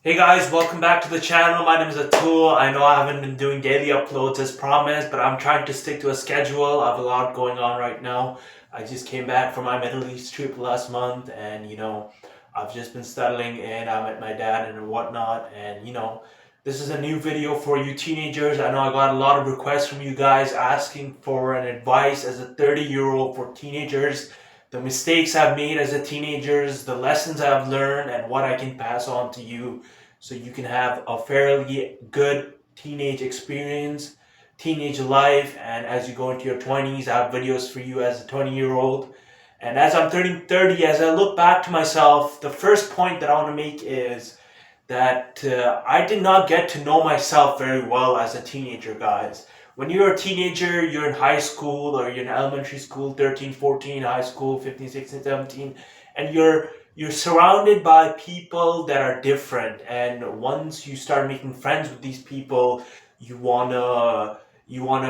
Hey guys, welcome back to the channel. My name is Atul. I know I haven't been doing daily uploads as promised, but I'm trying to stick to a schedule. I have a lot going on right now. I just came back from my Middle East trip last month, and I've just been settling in. I met my dad and whatnot, and this is a new video for you teenagers. I know I got a lot of requests from you guys asking for an advice as a 30-year-old for teenagers, the mistakes I've made as a teenagers, the lessons I've learned, and what I can pass on to you so you can have a fairly good teenage experience, teenage life, and as you go into your 20s, I have videos for you as a 20-year-old. And as I'm turning 30, as I look back to myself, the first point that I want to make is that I did not get to know myself very well as a teenager, guys. When you're a teenager, you're in high school or you're in elementary school, 13, 14, high school, 15, 16, 17, and you're surrounded by people that are different. And once you start making friends with these people, you wanna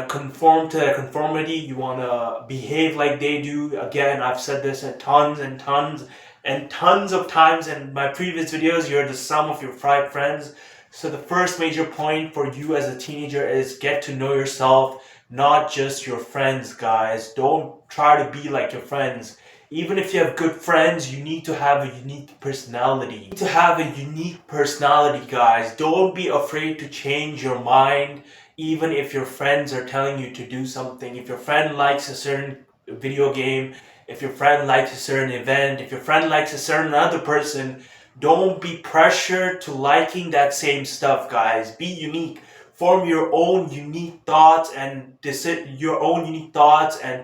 conform to their conformity. You wanna behave like they do. Again, I've said this at tons and tons and tons of times in my previous videos. You're the sum of your five friends. So the first major point for you as a teenager is get to know yourself, not just your friends, guys. Don't try to be like your friends. Even if you have good friends, you need to have a unique personality. You need to have a unique personality, guys. Don't be afraid to change your mind, even if your friends are telling you to do something. If your friend likes a certain video game, if your friend likes a certain event, if your friend likes a certain other person, don't be pressured to liking that same stuff, guys. Be unique. Form your own unique thoughts and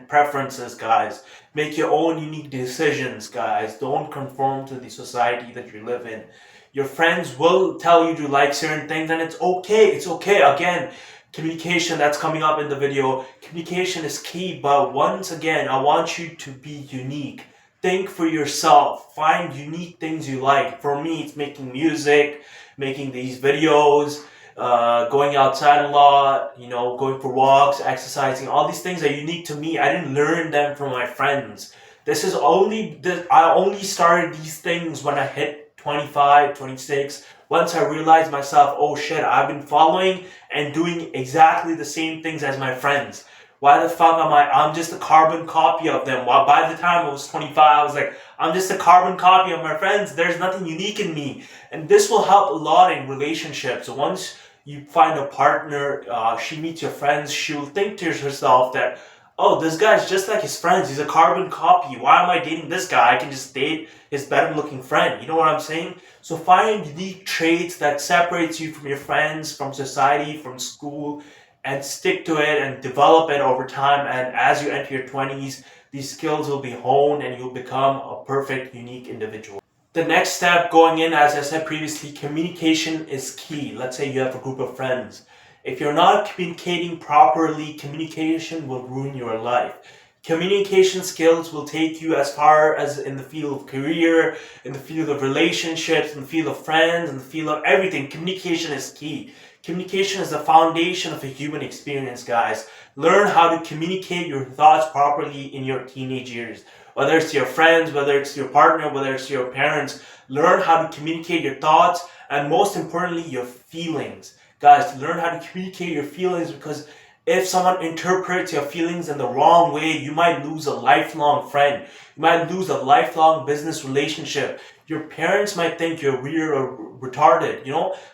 preferences, guys. Make your own unique decisions, guys. Don't conform to the society that you live in. Your friends will tell you to like certain things, and it's okay. It's okay. Again, communication, that's coming up in the video. Communication is key, but once again, I want you to be unique. Think for yourself. Find unique things you like. For me, it's making music, making these videos, going outside a lot, going for walks, exercising. All these things are unique to me. I didn't learn them from my friends. I only started these things when I hit 25, 26. Once I realized myself, oh shit, I've been following and doing exactly the same things as my friends. Why the fuck I'm just a carbon copy of them. While by the time I was 25, I was like, I'm just a carbon copy of my friends. There's nothing unique in me. And this will help a lot in relationships. Once you find a partner, she meets your friends, she'll think to herself that, oh, this guy's just like his friends. He's a carbon copy. Why am I dating this guy? I can just date his better looking friend. You know what I'm saying? So find unique traits that separates you from your friends, from society, from school, and stick to it and develop it over time. And as you enter your 20s, these skills will be honed and you'll become a perfect, unique individual. The next step going in, as I said previously, communication is key. Let's say you have a group of friends. If you're not communicating properly, communication will ruin your life. Communication skills will take you as far as in the field of career, in the field of relationships, in the field of friends, in the field of everything. Communication is key. Communication is the foundation of a human experience, guys. Learn how to communicate your thoughts properly in your teenage years. Whether it's to your friends, whether it's to your partner, whether it's to your parents, learn how to communicate your thoughts and most importantly, your feelings. Guys, learn how to communicate your feelings, because if someone interprets your feelings in the wrong way, you might lose a lifelong friend. You might lose a lifelong business relationship. Your parents might think you're weird or retarded,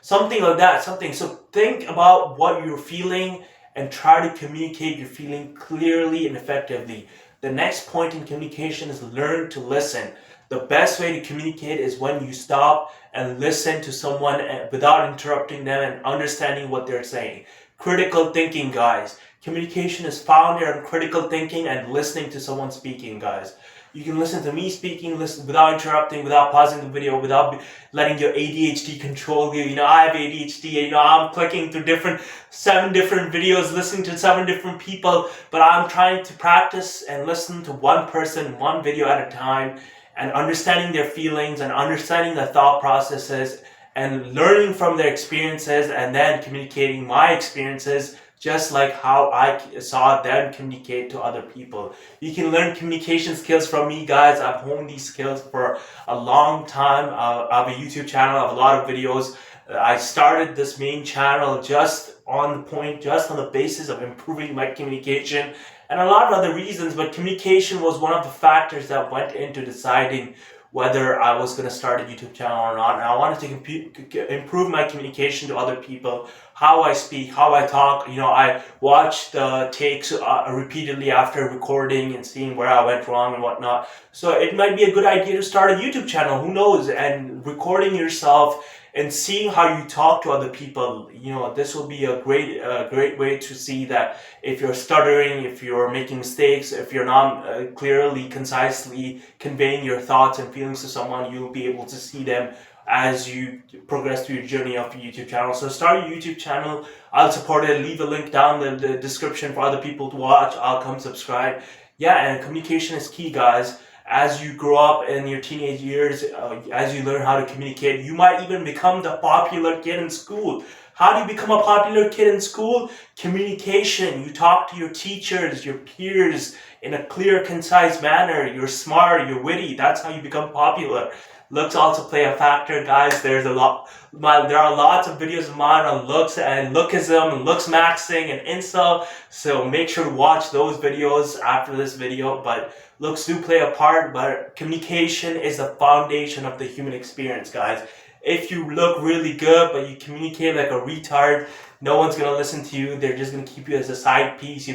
something like that, something. So think about what you're feeling and try to communicate your feeling clearly and effectively. The next point in communication is learn to listen. The best way to communicate is when you stop and listen to someone without interrupting them and understanding what they're saying. Critical thinking, guys. Communication is founded on critical thinking and listening to someone speaking, guys. You can listen to me speaking, listen without interrupting, without pausing the video, without letting your ADHD control you. I have ADHD. I'm clicking through 7 different videos, listening to 7 different people, but I'm trying to practice and listen to one person, one video at a time, and understanding their feelings and understanding their thought processes and learning from their experiences and then communicating my experiences just like how I saw them communicate to other people. You can learn communication skills from me, guys. I've honed these skills for a long time. I have a YouTube channel, I have a lot of videos. I started this main channel just on the point, just on the basis of improving my communication and a lot of other reasons, but communication was one of the factors that went into deciding whether I was going to start a YouTube channel or not. And I wanted to improve my communication to other people, how I speak, how I talk. I watch the takes repeatedly after recording and seeing where I went wrong and whatnot. So it might be a good idea to start a YouTube channel, who knows, and recording yourself and seeing how you talk to other people. This will be a great way to see that if you're stuttering, if you're making mistakes, if you're not clearly, concisely conveying your thoughts and feelings to someone, you'll be able to see them as you progress through your journey of your YouTube channel. So start a YouTube channel. I'll support it. Leave a link down in the description for other people to watch. I'll come subscribe. Yeah, and communication is key, guys. As you grow up in your teenage years, as you learn how to communicate, you might even become the popular kid in school. How do you become a popular kid in school? Communication. You talk to your teachers, your peers in a clear, concise manner. You're smart, you're witty. That's how you become popular. Looks also play a factor, guys. There are lots of videos of mine on looks and lookism and looks maxing and incel. So make sure to watch those videos after this video. But looks do play a part, but communication is the foundation of the human experience, guys. If you look really good, but you communicate like a retard, no one's gonna listen to you. They're just gonna keep you as a side piece.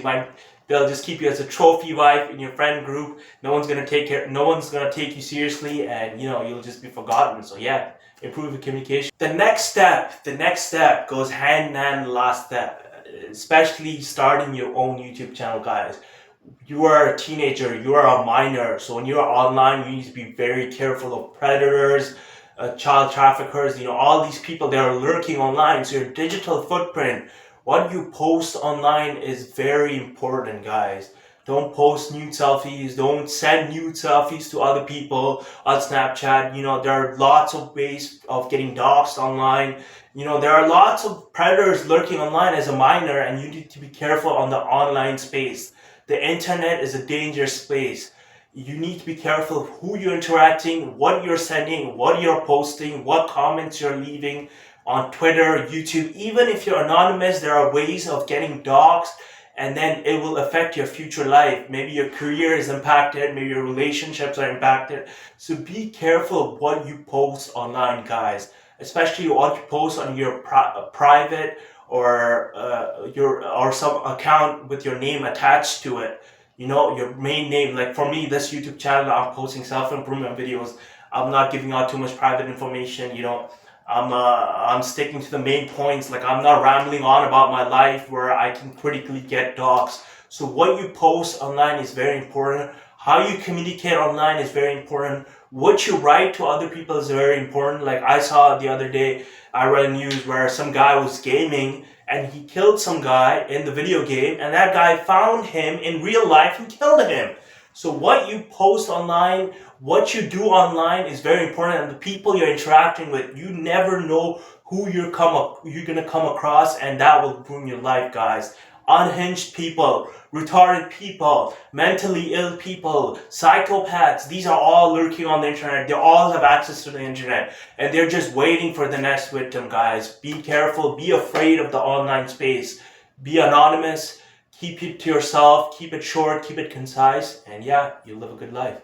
They'll just keep you as a trophy wife in your friend group. No one's gonna take you seriously, and you'll just be forgotten. So yeah, improve your communication. The next step goes hand in hand with the last step, especially starting your own YouTube channel, guys. You are a teenager, you are a minor, so when you're online, you need to be very careful of predators, child traffickers, all these people that are lurking online. So your digital footprint, what you post online, is very important, guys. Don't post nude selfies, don't send nude selfies to other people on Snapchat. There are lots of ways of getting doxxed online. There are lots of predators lurking online as a minor, and you need to be careful on the online space. The internet is a dangerous place. You need to be careful of who you're interacting, what you're sending, what you're posting, what comments you're leaving on Twitter, YouTube. Even if you're anonymous, there are ways of getting doxxed, and then it will affect your future life. Maybe your career is impacted, maybe your relationships are impacted. So be careful of what you post online, guys. Especially what you post on your private or some account with your name attached to it. Your main name. Like for me, this YouTube channel, I'm posting self-improvement videos. I'm not giving out too much private information. I'm sticking to the main points. Like I'm not rambling on about my life where I can critically get doxxed. So what you post online is very important. How you communicate online is very important. What you write to other people is very important. Like I saw the other day, I read news where some guy was gaming and he killed some guy in the video game, and that guy found him in real life and killed him. So what you post online, what you do online is very important, and the people you're interacting with, you never know who you're gonna come across, and that will ruin your life, guys. Unhinged people, retarded people, mentally ill people, psychopaths, these are all lurking on the internet. They all have access to the internet, and they're just waiting for the next victim, guys. Be careful, be afraid of the online space. Be anonymous, keep it to yourself, keep it short, keep it concise, and yeah, you'll live a good life.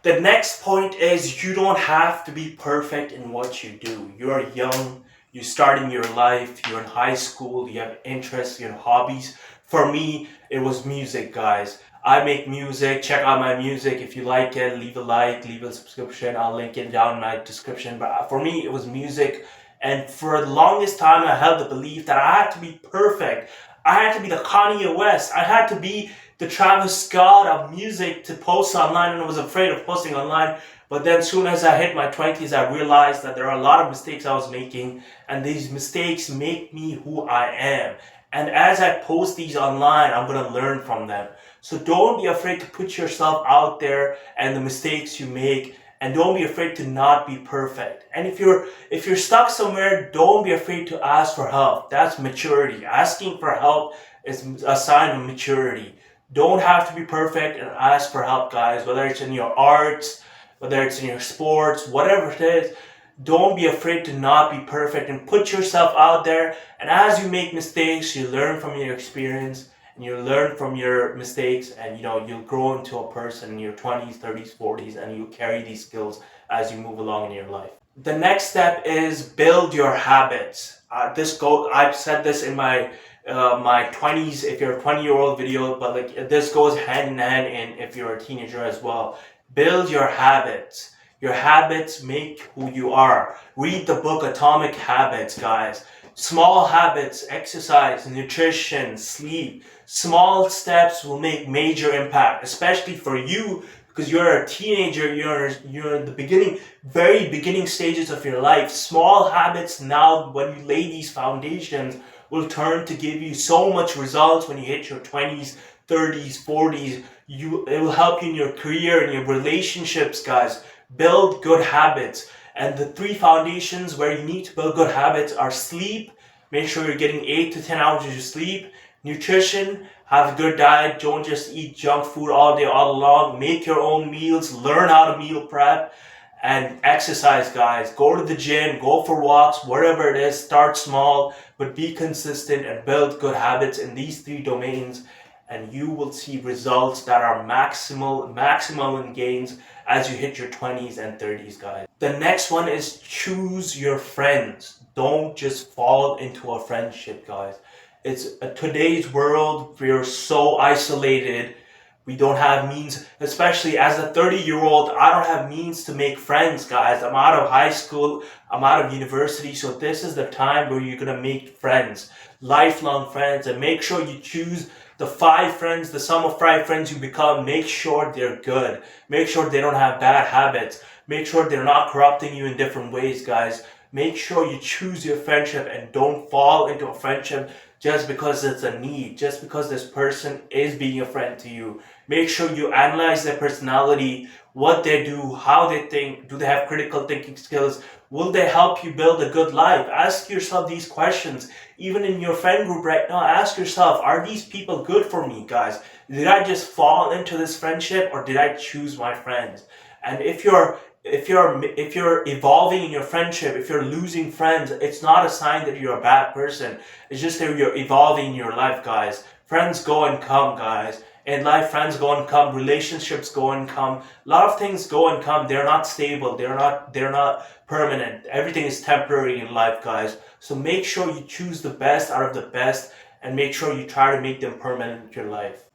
The next point is you don't have to be perfect in what you do. You're young, you're starting your life, you're in high school, you have interests, you have hobbies. For me, it was music, guys. I make music. Check out my music. If you like it, leave a like, leave a subscription. I'll link it down in my description. But for me, it was music. And for the longest time, I held the belief that I had to be perfect. I had to be the Kanye West. I had to be the Travis Scott of music to post online, and I was afraid of posting online. But then soon as I hit my 20s, I realized that there are a lot of mistakes I was making, and these mistakes make me who I am. And as I post these online, I'm going to learn from them. So don't be afraid to put yourself out there and the mistakes you make, and don't be afraid to not be perfect. And if you're stuck somewhere, don't be afraid to ask for help. That's maturity. Asking for help is a sign of maturity. Don't have to be perfect and ask for help, guys. Whether it's in your arts, whether it's in your sports, whatever it is, don't be afraid to not be perfect and put yourself out there. And as you make mistakes, you learn from your experience and you learn from your mistakes, and you'll grow into a person in your 20s, 30s, 40s, and you carry these skills as you move along in your life. The next step is build your habits. I've said this in my 20s, if you're a 20-year-old video, but like this goes hand in hand in if you're a teenager as well. Build your habits. Your habits make who you are. Read the book Atomic Habits, guys. Small habits, exercise, nutrition, sleep. Small steps will make major impact, especially for you, because you're a teenager, you're in the very beginning stages of your life. Small habits now, when you lay these foundations, will turn to give you so much results when you hit your 20s, 30s, 40s. It will help you in your career and your relationships, guys. Build good habits. And the 3 foundations where you need to build good habits are sleep. Make sure you're getting 8 to 10 hours of sleep. Nutrition. Have a good diet. Don't just eat junk food all day, all along. Make your own meals. Learn how to meal prep. And exercise, guys. Go to the gym. Go for walks. Whatever it is. Start small, but be consistent and build good habits in these 3 domains. And you will see results that are maximal in gains as you hit your 20s and 30s, guys. The next one is choose your friends. Don't just fall into a friendship, guys. It's today's world. We're so isolated. We don't have means, especially as a 30-year-old, I don't have means to make friends, guys. I'm out of high school, I'm out of university, so this is the time where you're gonna make friends, lifelong friends, and make sure you choose the 5 friends, the sum of 5 friends you become. Make sure they're good. Make sure they don't have bad habits. Make sure they're not corrupting you in different ways, guys. Make sure you choose your friendship and don't fall into a friendship just because it's a need, just because this person is being a friend to you. Make sure you analyze their personality, what they do, how they think. Do they have critical thinking skills? Will they help you build a good life? Ask yourself these questions. Even in your friend group right now, ask yourself, are these people good for me, guys? Did I just fall into this friendship, or did I choose my friends? And if you're evolving in your friendship, if you're losing friends, it's not a sign that you're a bad person. It's just that you're evolving in your life, guys. Friends go and come, guys. In life, friends go and come, relationships go and come. A lot of things go and come. They're not stable. They're not permanent. Everything is temporary in life, guys. So make sure you choose the best out of the best, and make sure you try to make them permanent in your life.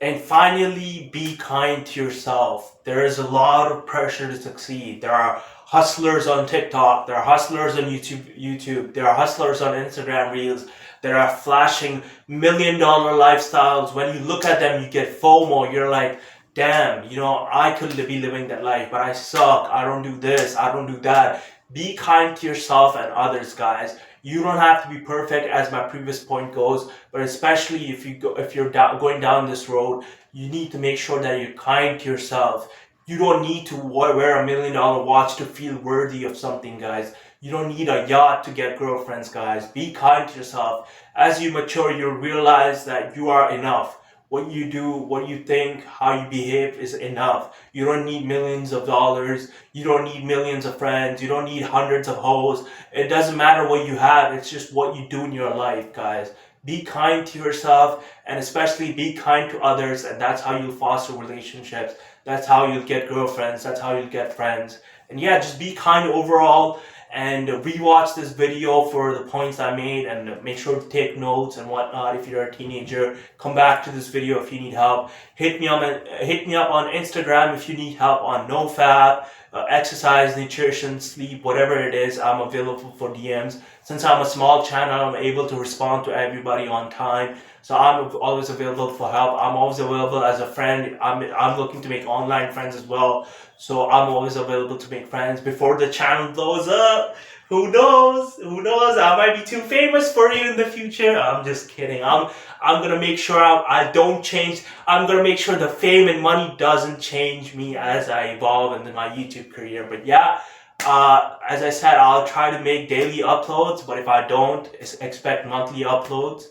And finally, be kind to yourself. There is a lot of pressure to succeed. There are hustlers on TikTok. There are hustlers on YouTube. There are hustlers on Instagram Reels. There are flashing $1 million lifestyles. When you look at them, you get FOMO. You're like, damn, I could be living that life, but I suck. I don't do this. I don't do that. Be kind to yourself and others, guys. You don't have to be perfect, as my previous point goes, but especially if you're going down this road, you need to make sure that you're kind to yourself. You don't need to wear $1 million watch to feel worthy of something, guys. You don't need a yacht to get girlfriends, guys. Be kind to yourself. As you mature, you'll realize that you are enough. What you do, what you think, how you behave is enough. You don't need millions of dollars. You don't need millions of friends. You don't need hundreds of hoes. It doesn't matter what you have. It's just what you do in your life, guys. Be kind to yourself, and especially be kind to others, and that's how you'll foster relationships. That's how you'll get girlfriends. That's how you'll get friends. And yeah, just be kind overall. And rewatch this video for the points I made, and make sure to take notes and whatnot. If you're a teenager, come back to this video if you need help. Hit me up on Instagram if you need help on NoFap, exercise, nutrition, sleep, whatever it is. I'm available for DMs. Since I'm a small channel, I'm able to respond to everybody on time. So I'm always available for help. I'm always available as a friend. I'm looking to make online friends as well. So I'm always available to make friends before the channel blows up. Who knows? Who knows? I might be too famous for you in the future. I'm just kidding. I'm gonna make sure I don't change. I'm gonna make sure the fame and money doesn't change me as I evolve into my YouTube career. But yeah, as I said, I'll try to make daily uploads. But if I don't, expect monthly uploads.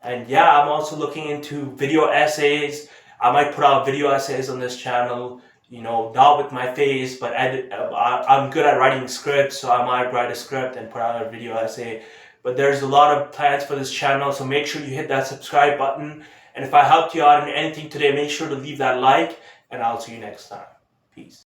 And yeah, I'm also looking into video essays. I might put out video essays on this channel, not with my face, but I'm good at writing scripts, so I might write a script and put out a video essay. But there's a lot of plans for this channel, so make sure you hit that subscribe button. And if I helped you out in anything today, make sure to leave that like, and I'll see you next time. Peace.